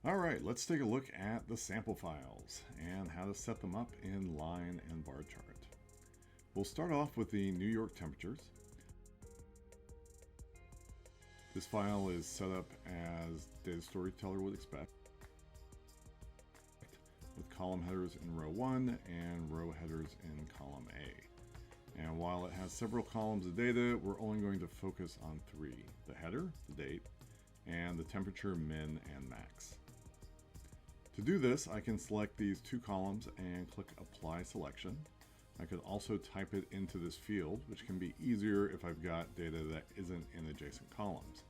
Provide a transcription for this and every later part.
All right, let's take a look at the sample files and how to set them up in line and bar chart. We'll start off with the New York temperatures. This file is set up as Data Storyteller would expect, with column headers in row 1 and row headers in column A. And while it has several columns of data, we're only going to focus on 3: the header, the date, and the temperature min and max. To do this, I can select these 2 columns and click Apply Selection. I could also type it into this field, which can be easier if I've got data that isn't in adjacent columns.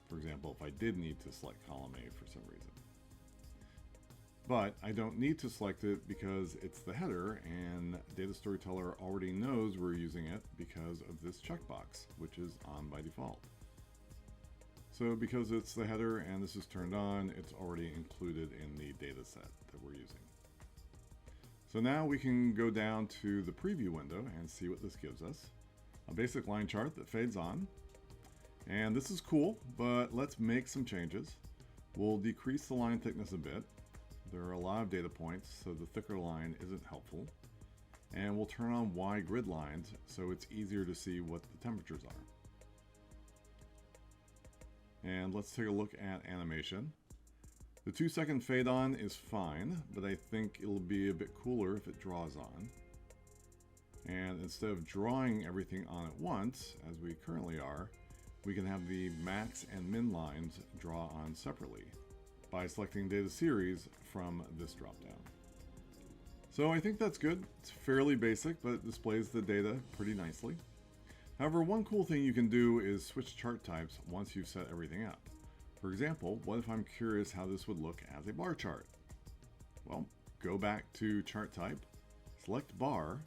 For example, if I did need to select column A for some reason. But I don't need to select it because it's the header, and Data Storyteller already knows we're using it because of this checkbox, which is on by default. So because it's the header and this is turned on, it's already included in the data set that we're using. So now we can go down to the preview window and see what this gives us. A basic line chart that fades on. And this is cool, but let's make some changes. We'll decrease the line thickness a bit. There are a lot of data points, so the thicker line isn't helpful. And we'll turn on Y grid lines so it's easier to see what the temperatures are. And let's take a look at animation. The 2-second fade on is fine, but I think it'll be a bit cooler if it draws on. And instead of drawing everything on at once, as we currently are, we can have the max and min lines draw on separately by selecting data series from this dropdown. So I think that's good. It's fairly basic, but it displays the data pretty nicely. However, one cool thing you can do is switch chart types once you've set everything up. For example, what if I'm curious how this would look as a bar chart? Well, go back to chart type, select bar,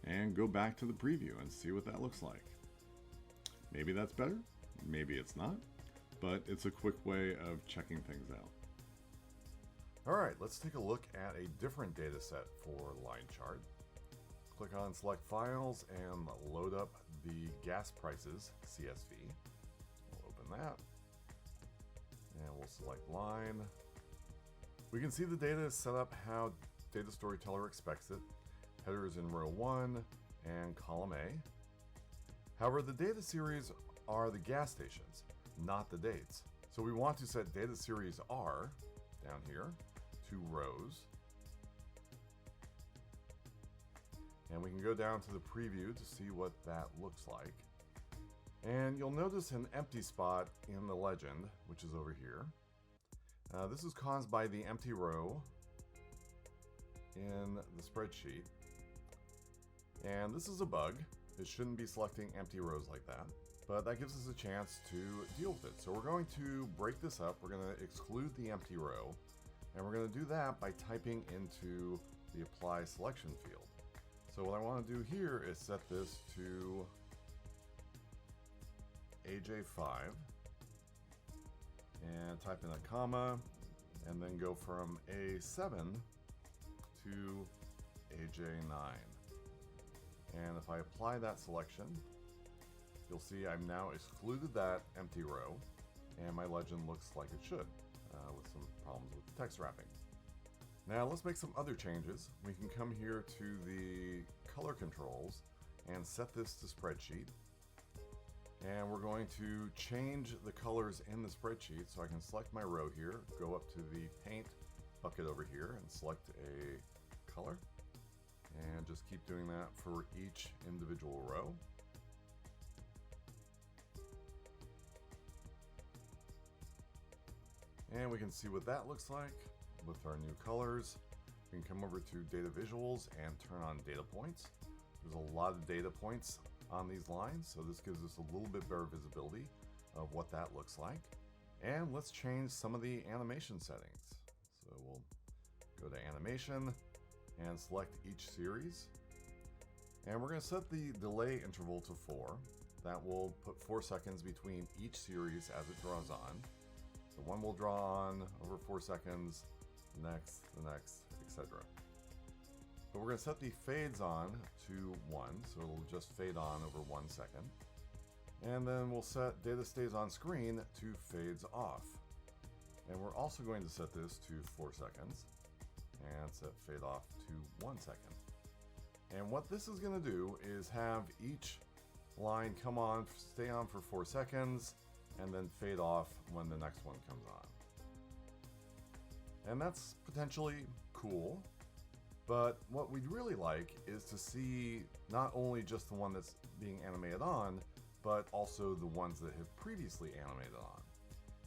and go back to the preview and see what that looks like. Maybe that's better, maybe it's not, but it's a quick way of checking things out. All right, let's take a look at a different data set for line chart. Click on Select Files and load up the gas prices CSV. We'll open that. And we'll select line. We can see the data is set up how Data Storyteller expects it. Header is in row 1 and column A. However, the data series are the gas stations, not the dates. So we want to set data series R down here to rows. And we can go down to the preview to see what that looks like. And you'll notice an empty spot in the legend, which is over here. This is caused by the empty row in the spreadsheet. And this is a bug. It shouldn't be selecting empty rows like that, but that gives us a chance to deal with it. So we're going to break this up. We're going to exclude the empty row, and we're going to do that by typing into the Apply Selection field. So what I want to do here is set this to AJ5 and type in a comma and then go from A7 to AJ9. And if I apply that selection, you'll see I've now excluded that empty row and my legend looks like it should, with some problems with the text wrapping. Now let's make some other changes. We can come here to the color controls and set this to spreadsheet. And we're going to change the colors in the spreadsheet. So I can select my row here, go up to the paint bucket over here and select a color. And just keep doing that for each individual row. And we can see what that looks like with our new colors. We can come over to Data Visuals and turn on data points. There's a lot of data points on these lines, so this gives us a little bit better visibility of what that looks like. And let's change some of the animation settings. So we'll go to Animation and select each series. And we're going to set the delay interval to 4. That will put 4 seconds between each series as it draws on. So one will draw on over 4 seconds, the next, etc. But we're going to set the fades on to 1, so it'll just fade on over 1 second. And then we'll set data stays on screen to fades off. And we're also going to set this to 4 seconds and set fade off to 1 second. And what this is going to do is have each line come on, stay on for 4 seconds, and then fade off when the next one comes on. And that's potentially cool, but what we'd really like is to see not only just the one that's being animated on, but also the ones that have previously animated on.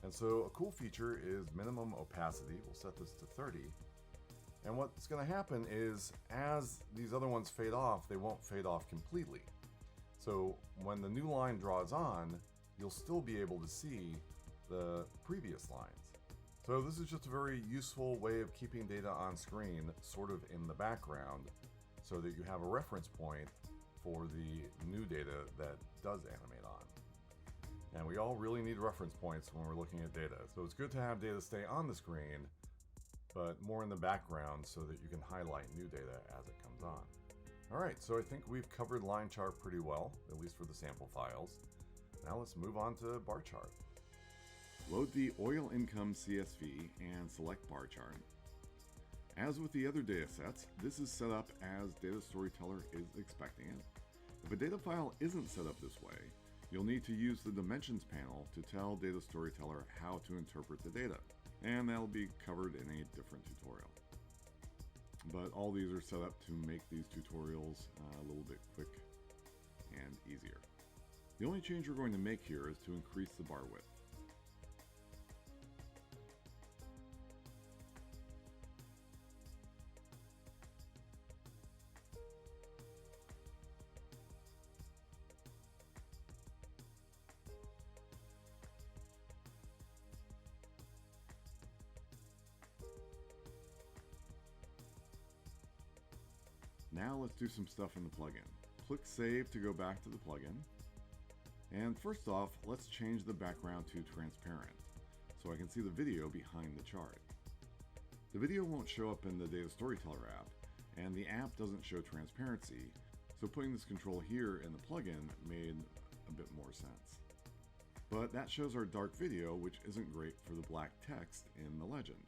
And so a cool feature is minimum opacity. We'll set this to 30. And what's going to happen is as these other ones fade off, they won't fade off completely. So when the new line draws on, you'll still be able to see the previous lines. So this is just a very useful way of keeping data on screen sort of in the background so that you have a reference point for the new data that does animate on. And we all really need reference points when we're looking at data. So it's good to have data stay on the screen, but more in the background so that you can highlight new data as it comes on. All right, so I think we've covered line chart pretty well, at least for the sample files. Now let's move on to bar chart. Load the oil income CSV and select bar chart. As with the other data sets, this is set up as Data Storyteller is expecting it. If a data file isn't set up this way, you'll need to use the Dimensions panel to tell Data Storyteller how to interpret the data, and that'll be covered in a different tutorial. But all these are set up to make these tutorials a little bit quick and easier. The only change we're going to make here is to increase the bar width. Now let's do some stuff in the plugin. Click Save to go back to the plugin. And first off, let's change the background to transparent so I can see the video behind the chart. The video won't show up in the Data Storyteller app, and the app doesn't show transparency, so putting this control here in the plugin made a bit more sense. But that shows our dark video, which isn't great for the black text in the legend.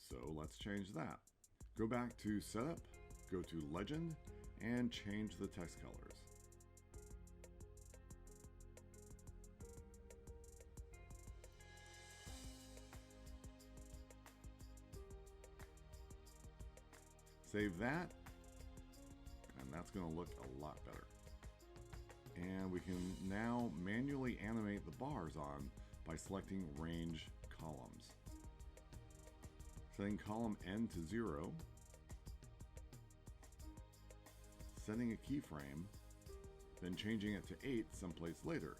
So let's change that. Go back to Setup, go to Legend, and change the text colors. Save that, and that's going to look a lot better. And we can now manually animate the bars on by selecting Range Columns. Setting column N to 0, setting a keyframe, then changing it to 8 someplace later.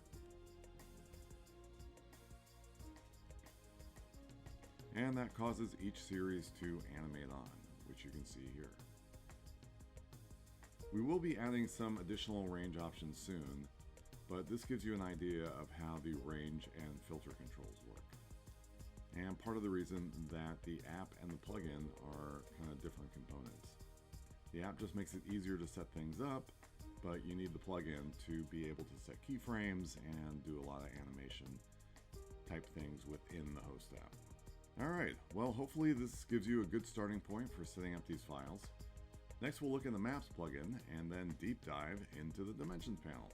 And that causes each series to animate on, which you can see here. We will be adding some additional range options soon, but this gives you an idea of how the range and filter controls work. And part of the reason that the app and the plugin are kind of different components. The app just makes it easier to set things up, but you need the plugin to be able to set keyframes and do a lot of animation type things within the host app. Alright, well hopefully this gives you a good starting point for setting up these files. Next we'll look in the Maps plugin and then deep dive into the Dimensions panel.